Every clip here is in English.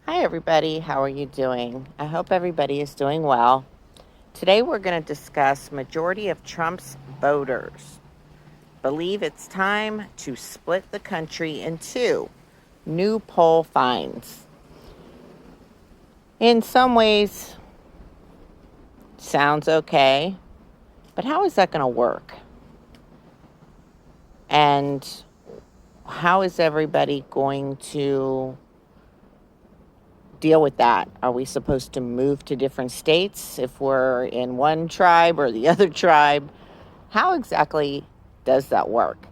Hi, everybody. How are you doing? I hope everybody is doing well. Today, we're going to discuss majority of Trump's voters believe it's time to split the country in two. New poll finds. In some ways, sounds okay, but how is that going to work? And how is everybody going to deal with that? Are we supposed to move to different states if we're in one tribe or the other tribe? How exactly does that work?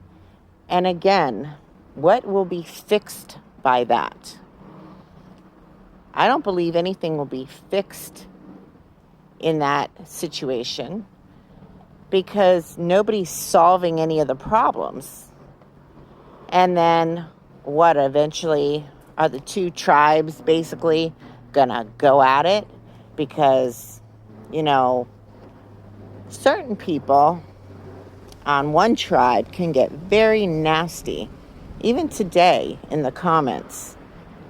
And again, what will be fixed by that? I don't believe anything will be fixed in that situation because nobody's solving any of the problems. And then what eventually are the two tribes basically gonna go at it? Because, certain people on one tribe can get very nasty, even today in the comments,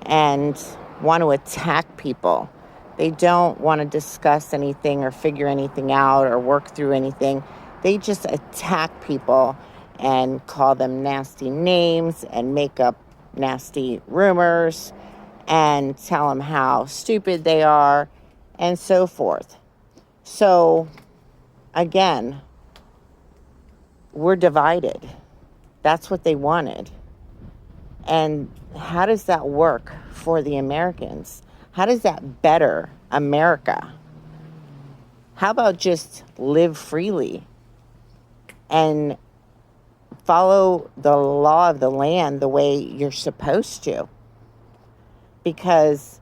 and want to attack people. They don't want to discuss anything or figure anything out or work through anything. They just attack people and call them nasty names and make up nasty rumors and tell them how stupid they are and so forth. So, again, we're divided. That's what they wanted. And how does that work for the Americans? How does that better America? How about just live freely and follow the law of the land the way you're supposed to? Because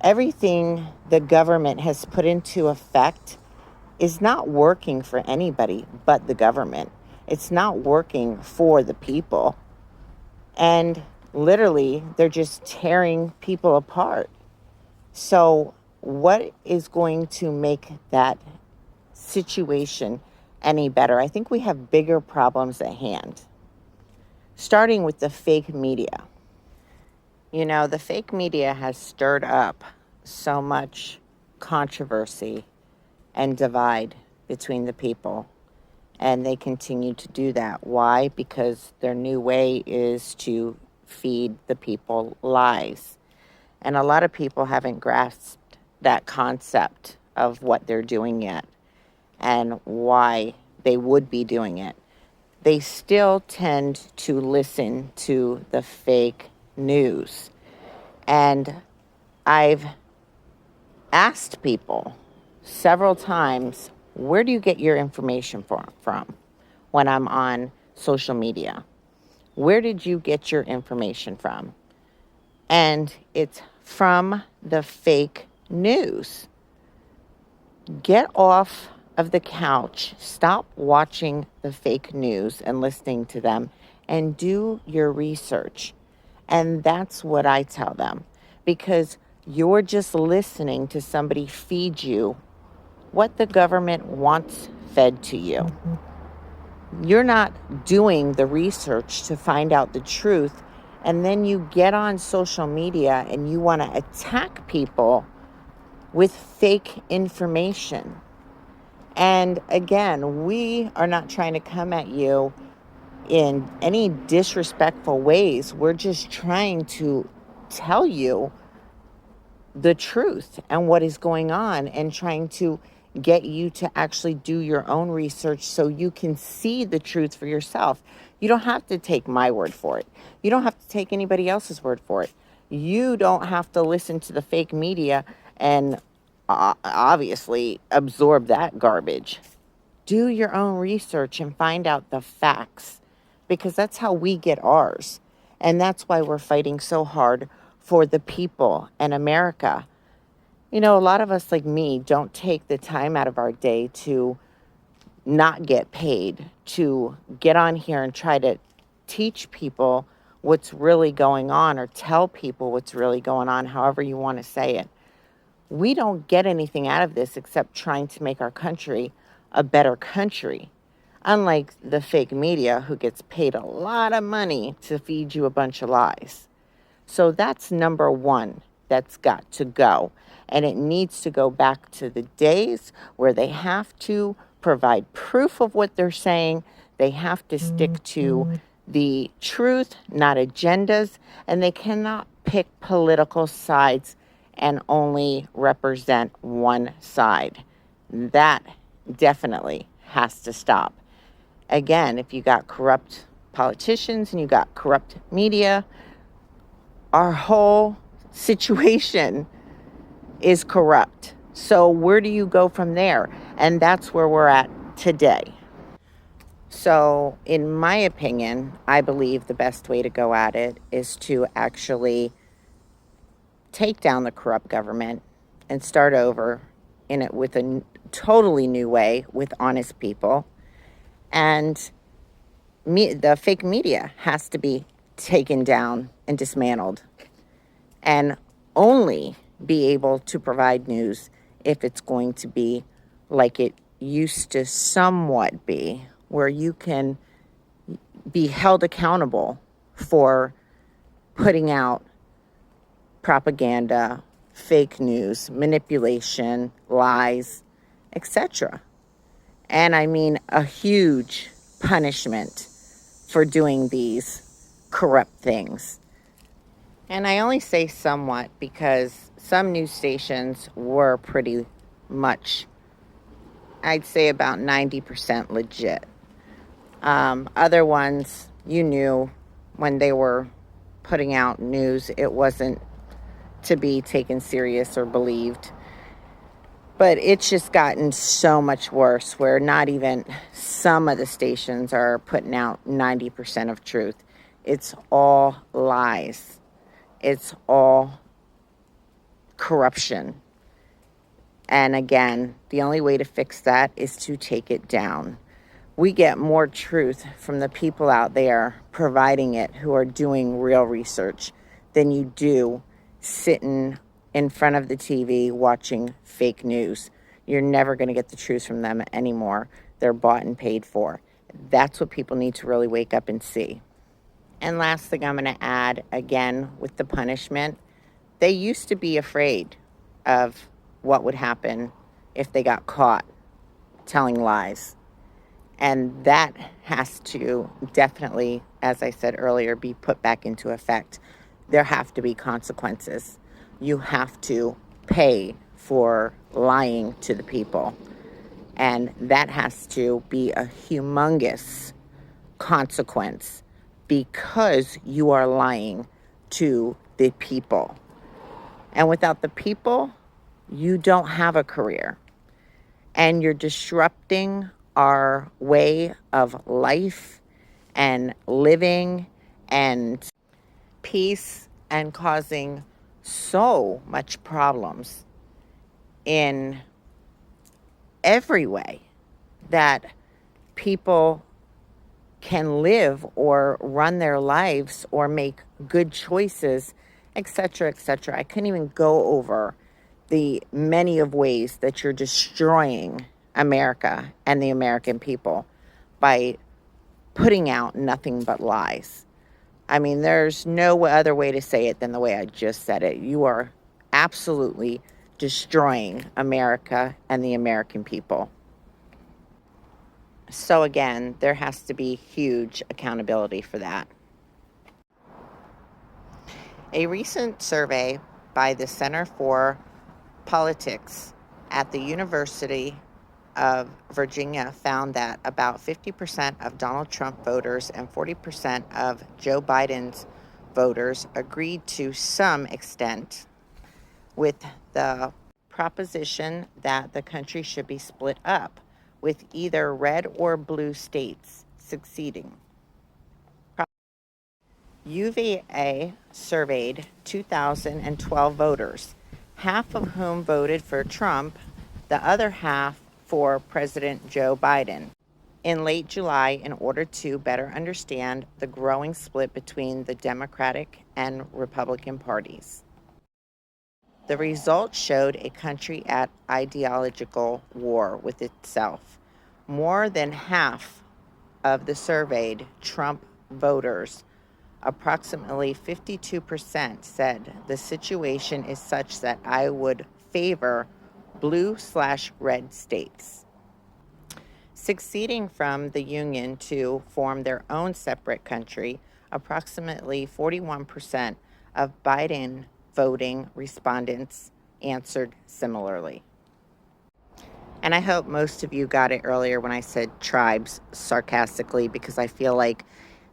everything the government has put into effect is not working for anybody but the government. It's not working for the people. And literally, they're just tearing people apart. So what is going to make that situation any better? I think we have bigger problems at hand, starting with the fake media. The fake media has stirred up so much controversy and divide between the people. And they continue to do that. Why? Because their new way is to feed the people lies. And a lot of people haven't grasped that concept of what they're doing yet and why they would be doing it. They still tend to listen to the fake news. And I've asked people several times, where do you get your information from when I'm on social media? Where did you get your information from? And it's from the fake news. Get off of the couch. Stop watching the fake news and listening to them and do your research. And that's what I tell them, because you're just listening to somebody feed you what the government wants fed to you. You're not doing the research to find out the truth, and then you get on social media and you want to attack people with fake information. And again, we are not trying to come at you in any disrespectful ways. We're just trying to tell you the truth and what is going on, and trying to get you to actually do your own research so you can see the truth for yourself. You don't have to take my word for it. You don't have to take anybody else's word for it. You don't have to listen to the fake media and obviously absorb that garbage. Do your own research and find out the facts, because that's how we get ours. And that's why we're fighting so hard for the people and America. A lot of us, like me, don't take the time out of our day to not get paid, to get on here and try to teach people what's really going on, or tell people what's really going on, however you want to say it. We don't get anything out of this except trying to make our country a better country. Unlike the fake media, who gets paid a lot of money to feed you a bunch of lies. So that's number one. that's got to go. And it needs to go back to the days where they have to provide proof of what they're saying. They have to stick to the truth, not agendas, and they cannot pick political sides and only represent one side. That definitely has to stop. Again, if you got corrupt politicians and you got corrupt media, our whole situation is corrupt. So where do you go from there? And that's where we're at today. So, in my opinion, I believe the best way to go at it is to actually take down the corrupt government and start over in it with a totally new way with honest people. And the fake media has to be taken down and dismantled, and only be able to provide news if it's going to be like it used to somewhat be, where you can be held accountable for putting out propaganda, fake news, manipulation, lies, etc. And I mean a huge punishment for doing these corrupt things. And I only say somewhat because some news stations were pretty much, I'd say about 90% legit. Other ones, you knew when they were putting out news, it wasn't to be taken serious or believed. But it's just gotten so much worse where not even some of the stations are putting out 90% of truth. It's all lies. It's all corruption. And again, the only way to fix that is to take it down. We get more truth from the people out there providing it who are doing real research than you do sitting in front of the TV watching fake news. You're never going to get the truth from them anymore. They're bought and paid for. That's what people need to really wake up and see. And last thing I'm going to add, again, with the punishment, they used to be afraid of what would happen if they got caught telling lies. And that has to definitely, as I said earlier, be put back into effect. There have to be consequences. You have to pay for lying to the people. And that has to be a humongous consequence because you are lying to the people. And without the people, you don't have a career. And you're disrupting our way of life and living and peace, and causing so much problems in every way that people can live or run their lives or make good choices, etc., etc. I couldn't even go over the many of ways that you're destroying America and the American people by putting out nothing but lies. I mean, there's no other way to say it than the way I just said it. You are absolutely destroying America and the American people. So again, there has to be huge accountability for that. A recent survey by the Center for Politics at the University of Virginia found that about 50% of Donald Trump voters and 40% of Joe Biden's voters agreed to some extent with the proposition that the country should be split up, with either red or blue states succeeding. UVA surveyed 2012 voters, half of whom voted for Trump, the other half for President Joe Biden, in late July in order to better understand the growing split between the Democratic and Republican parties. The results showed a country at ideological war with itself. More than half of the surveyed Trump voters approximately 52% said the situation is such that I would favor blue/red states. Seceding from the Union to form their own separate country, approximately 41% of Biden voting respondents answered similarly. And I hope most of you got it earlier when I said tribes sarcastically, because I feel like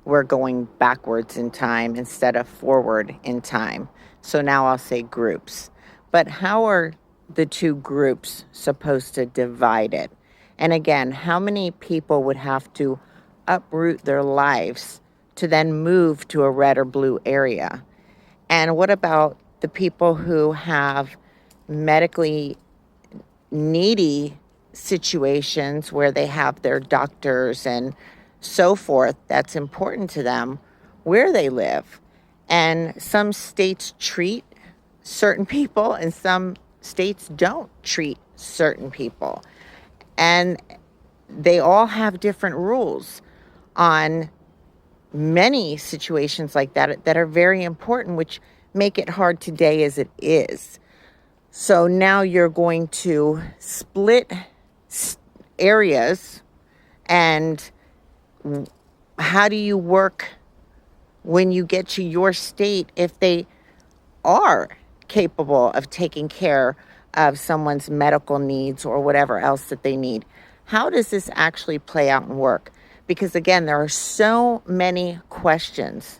we're going backwards in time instead of forward in time. So now I'll say groups. But how are the two groups supposed to divide it? And again, how many people would have to uproot their lives to then move to a red or blue area? And what about the people who have medically needy situations where they have their doctors and so forth that's important to them where they live? And some states treat certain people and some states don't treat certain people. And they all have different rules on many situations like that that are very important, which make it hard today as it is. So now you're going to split areas, and how do you work when you get to your state if they are capable of taking care of someone's medical needs or whatever else that they need? How does this actually play out and work? Because again, there are so many questions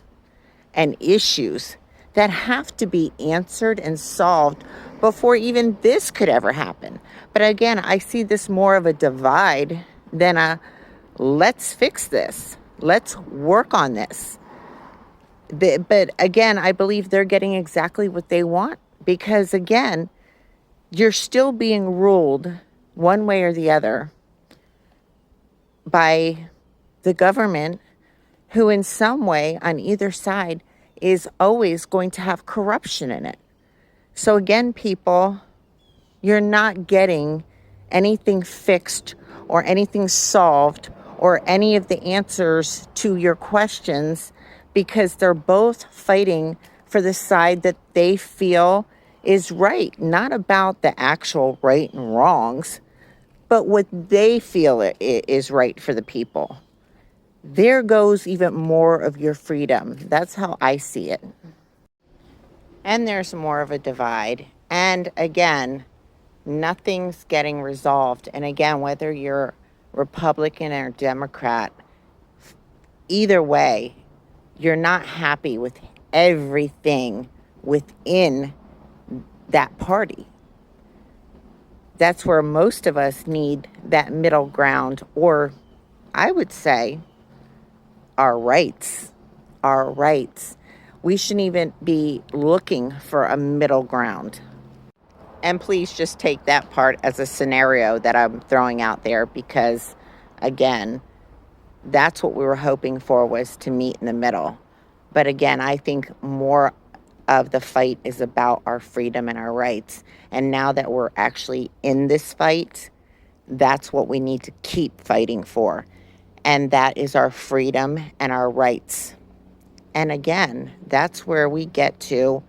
and issues that have to be answered and solved before even this could ever happen. But again, I see this more of a divide than a let's fix this. Let's work on this. But again, I believe they're getting exactly what they want, because again, you're still being ruled one way or the other by the government, who in some way on either side is always going to have corruption in it. So again, people, you're not getting anything fixed or anything solved or any of the answers to your questions, because they're both fighting for the side that they feel is right, not about the actual right and wrongs, but what they feel is right for the people. There goes even more of your freedom. That's how I see it. And there's more of a divide. And again, nothing's getting resolved. And again, whether you're Republican or Democrat, either way, you're not happy with everything within that party. That's where most of us need that middle ground, or I would say our rights. Our rights. We shouldn't even be looking for a middle ground. And please just take that part as a scenario that I'm throwing out there, because again, that's what we were hoping for, was to meet in the middle. But again, I think more of the fight is about our freedom and our rights. And now that we're actually in this fight, that's what we need to keep fighting for. And that is our freedom and our rights. And again, that's where we get to,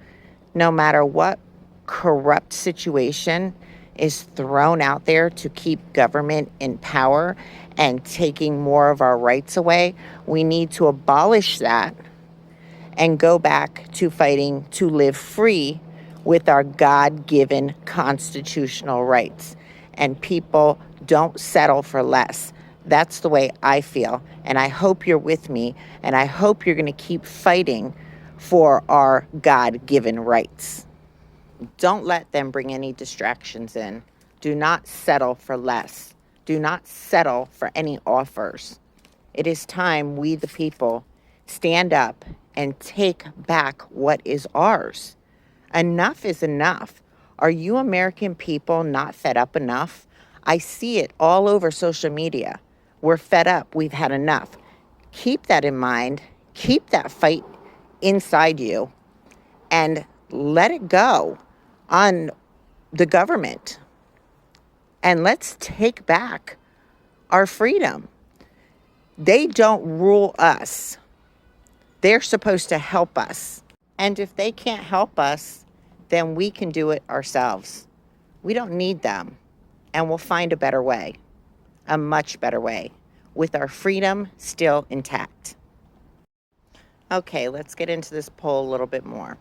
no matter what corrupt situation is thrown out there to keep government in power and taking more of our rights away, we need to abolish that and go back to fighting to live free with our God-given constitutional rights. And people don't settle for less. That's the way I feel. And I hope you're with me. And I hope you're going to keep fighting for our God-given rights. Don't let them bring any distractions in. Do not settle for less. Do not settle for any offers. It is time we, the people, stand up and take back what is ours. Enough is enough. Are you American people not fed up enough? I see it all over social media. We're fed up. We've had enough. Keep that in mind. Keep that fight inside you and let it go on the government. And let's take back our freedom. They don't rule us. They're supposed to help us. And if they can't help us, then we can do it ourselves. We don't need them. And we'll find a better way, a much better way, with our freedom still intact. Okay, let's get into this poll a little bit more.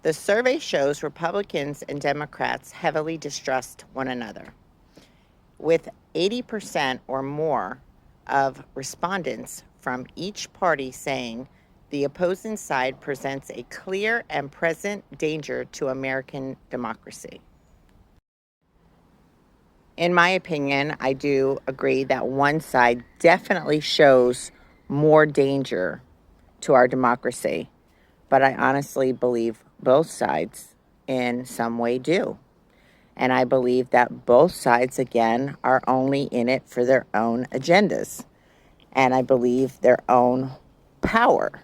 The survey shows Republicans and Democrats heavily distrust one another, with 80% or more of respondents from each party saying the opposing side presents a clear and present danger to American democracy. In my opinion, I do agree that one side definitely shows more danger to our democracy, but I honestly believe both sides in some way do. And I believe that both sides, again, are only in it for their own agendas. And I believe their own power,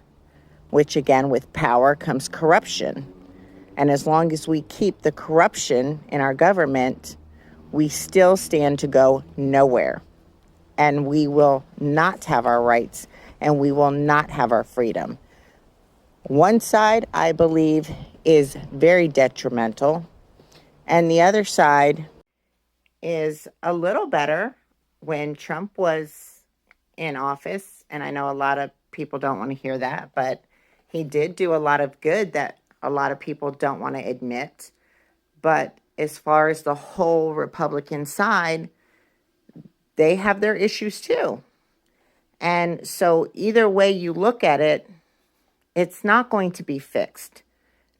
which again, with power comes corruption. And as long as we keep the corruption in our government, we still stand to go nowhere. And we will not have our rights, and we will not have our freedom. One side, I believe, is very detrimental, and the other side is a little better. When Trump was in office, and I know a lot of people don't want to hear that, but he did do a lot of good that a lot of people don't want to admit. But as far as the whole Republican side, they have their issues too. And so either way you look at it, it's not going to be fixed.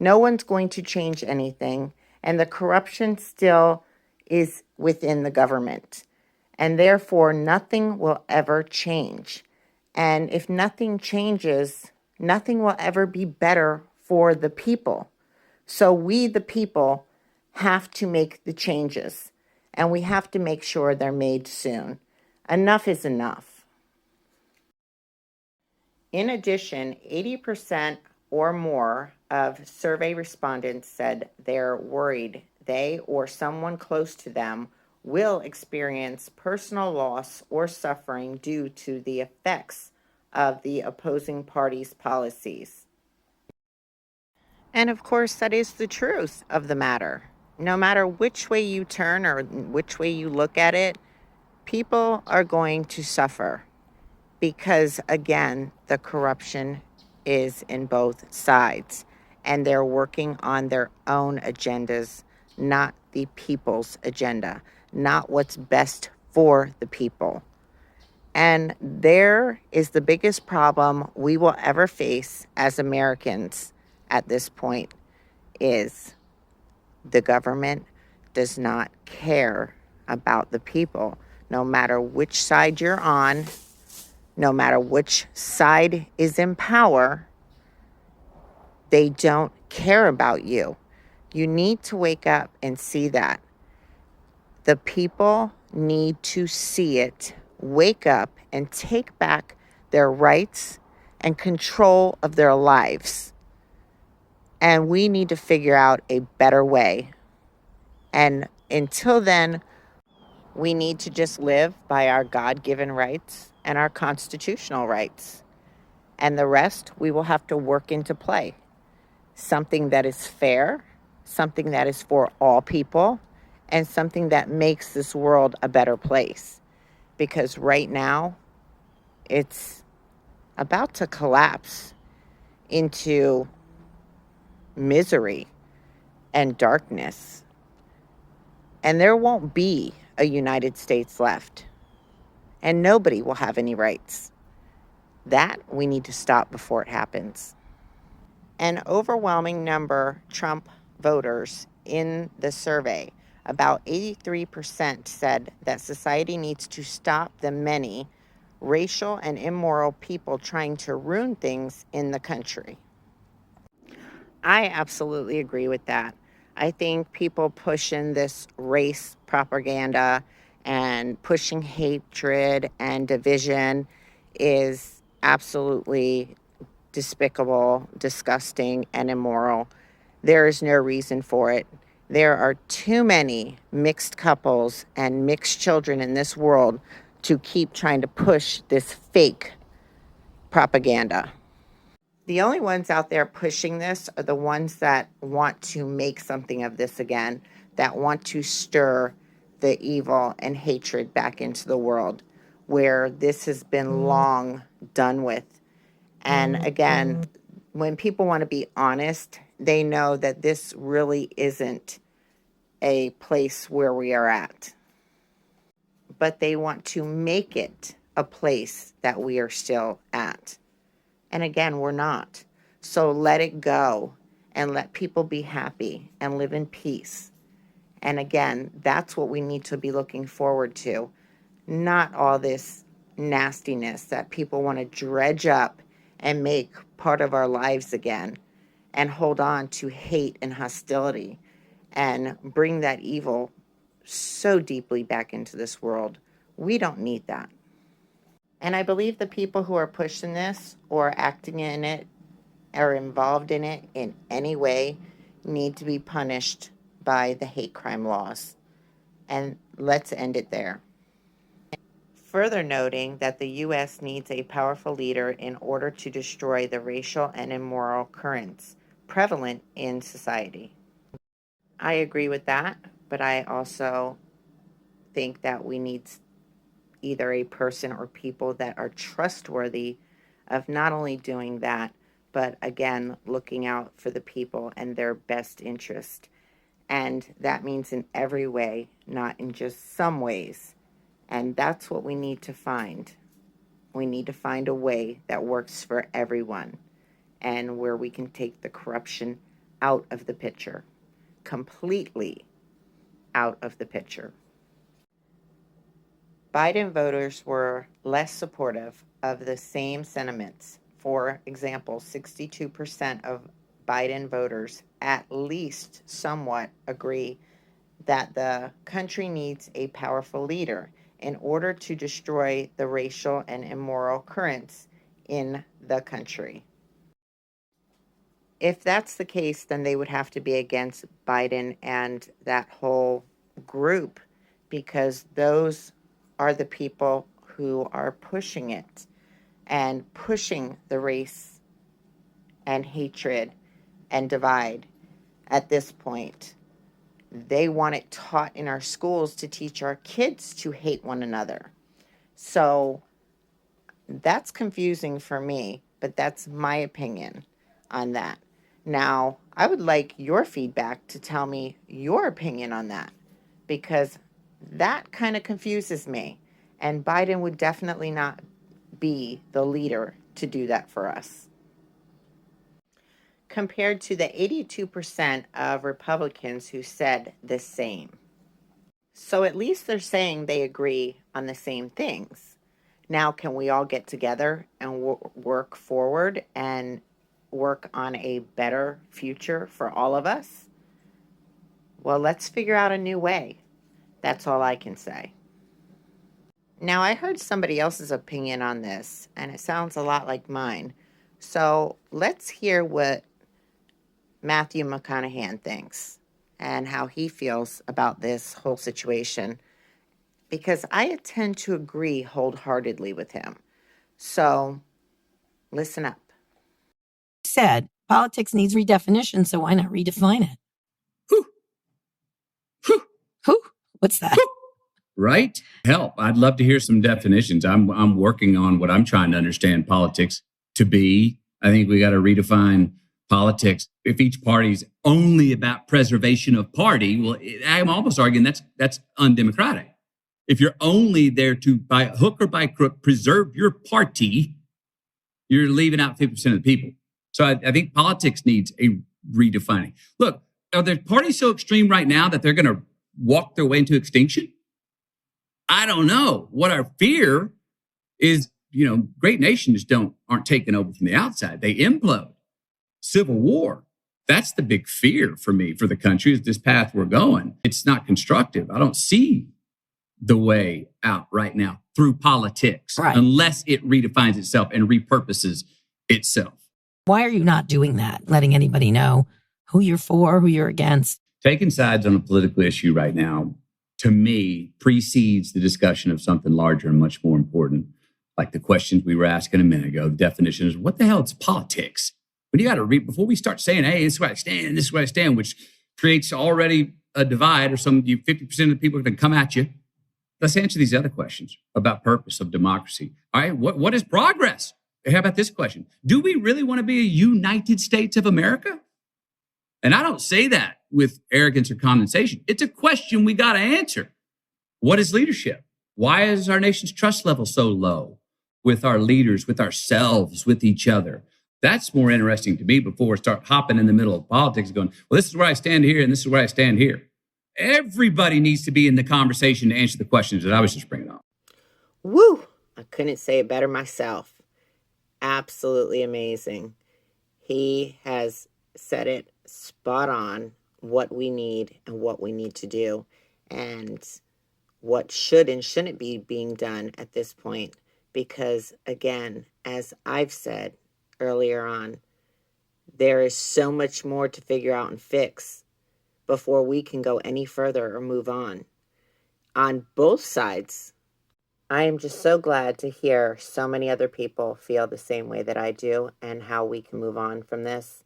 No one's going to change anything. And the corruption still is within the government. And therefore, nothing will ever change. And if nothing changes, nothing will ever be better for the people. So we, the people, have to make the changes. And we have to make sure they're made soon. Enough is enough. In addition, 80% or more of survey respondents said they're worried they or someone close to them will experience personal loss or suffering due to the effects of the opposing party's policies. And of course, that is the truth of the matter. No matter which way you turn or which way you look at it, people are going to suffer because, again, the corruption is in both sides and they're working on their own agendas, not the people's agenda, not what's best for the people. And there is the biggest problem we will ever face as Americans at this point is the government does not care about the people. No matter which side you're on, no matter which side is in power, they don't care about you. You need to wake up and see that. The people need to see it, wake up, and take back their rights and control of their lives. And we need to figure out a better way. And until then, we need to just live by our God-given rights and our constitutional rights. And the rest, we will have to work into play. Something that is fair, something that is for all people, and something that makes this world a better place. Because right now, it's about to collapse into misery and darkness. And there won't be a United States left. And nobody will have any rights. That we need to stop before it happens. An overwhelming number Trump voters in the survey, about 83%, said that society needs to stop the many racial and immoral people trying to ruin things in the country. I absolutely agree with that. I think people pushing this race propaganda and pushing hatred and division is absolutely despicable, disgusting, and immoral. There is no reason for it. There are too many mixed couples and mixed children in this world to keep trying to push this fake propaganda. The only ones out there pushing this are the ones that want to make something of this again, that want to stir the evil and hatred back into the world, where this has been long done with. And again, when people want to be honest, they know that this really isn't a place where we are at. But they want to make it a place that we are still at. And again, we're not. So let it go and let people be happy and live in peace. And again, that's what we need to be looking forward to. Not all this nastiness that people want to dredge up and make part of our lives again and hold on to hate and hostility and bring that evil so deeply back into this world. We don't need that. And I believe the people who are pushing this or acting in it or involved in it in any way need to be punished by the hate crime laws. And let's end it there. Further noting that the U.S. needs a powerful leader in order to destroy the racial and immoral currents prevalent in society. I agree with that, but I also think that we need either a person or people that are trustworthy of not only doing that, but again, looking out for the people and their best interest. And that means in every way, not in just some ways. And that's what we need to find. We need to find a way that works for everyone and where we can take the corruption out of the picture, completely out of the picture. Biden voters were less supportive of the same sentiments. For example, 62% of Biden voters at least somewhat agree that the country needs a powerful leader in order to destroy the racial and immoral currents in the country. If that's the case, then they would have to be against Biden and that whole group, because those are the people who are pushing it and pushing the race and hatred and divide at this point. They want it taught in our schools to teach our kids to hate one another. So that's confusing for me, but that's my opinion on that. Now, I would like your feedback to tell me your opinion on that, because that kind of confuses me. And Biden would definitely not be the leader to do that for us. Compared to the 82% of Republicans who said the same. So at least they're saying they agree on the same things. Now, can we all get together and work forward and work on a better future for all of us? Well, let's figure out a new way. That's all I can say. Now, I heard somebody else's opinion on this, and it sounds a lot like mine. So let's hear what Matthew McConaughey thinks and how he feels about this whole situation, because I tend to agree wholeheartedly with him. So listen up. Said politics needs redefinition, so why not redefine it? Who? What's that? Right? Help. I'd love to hear some definitions. I'm working on what I'm trying to understand politics to be. I think we got to redefine politics. If each party's only about preservation of party, well, I'm almost arguing that's undemocratic. If you're only there to, by hook or by crook, preserve your party, you're leaving out 50% of the people. So I think politics needs a redefining. Look, are the parties so extreme right now that they're going to walk their way into extinction? I don't know. What our fear is, great nations aren't taken over from the outside. They implode. Civil war. That's the big fear for me, for the country, is this path we're going. It's not constructive. I don't see the way out right now through politics, right, unless it redefines itself and repurposes itself. Why are you not doing that? Letting anybody know who you're for, who you're against? Taking sides on a political issue right now, to me, precedes the discussion of something larger and much more important, like the questions we were asking a minute ago. The definition is, what the hell is politics? But you got to read before we start saying, hey, this is where I stand, this is where I stand, which creates already a divide, or 50% of the people are going to come at you. Let's answer these other questions about purpose of democracy. All right, what is progress? How about this question? Do we really want to be a United States of America? And I don't say that with arrogance or condescension. It's a question we got to answer. What is leadership? Why is our nation's trust level so low with our leaders, with ourselves, with each other? That's more interesting to me before we start hopping in the middle of politics going, well, this is where I stand here and this is where I stand here. Everybody needs to be in the conversation to answer the questions that I was just bringing up. Woo! I couldn't say it better myself. Absolutely amazing. He has said it spot on, what we need and what we need to do, and what should and shouldn't be being done at this point. Because again, as I've said earlier on, there is so much more to figure out and fix before we can go any further or move on both sides. I am just so glad to hear so many other people feel the same way that I do, and how we can move on from this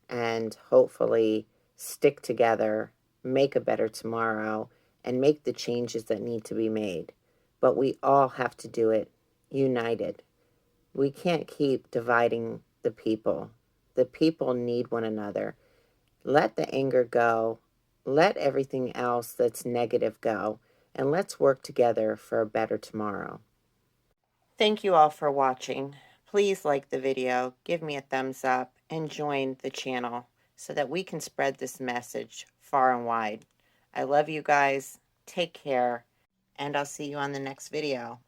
and hopefully stick together, make a better tomorrow, and make the changes that need to be made. But we all have to do it united. We can't keep dividing the people. The people need one another. Let the anger go. Let everything else that's negative go. And let's work together for a better tomorrow. Thank you all for watching. Please like the video, give me a thumbs up, and join the channel so that we can spread this message far and wide. I love you guys. Take care. And I'll see you on the next video.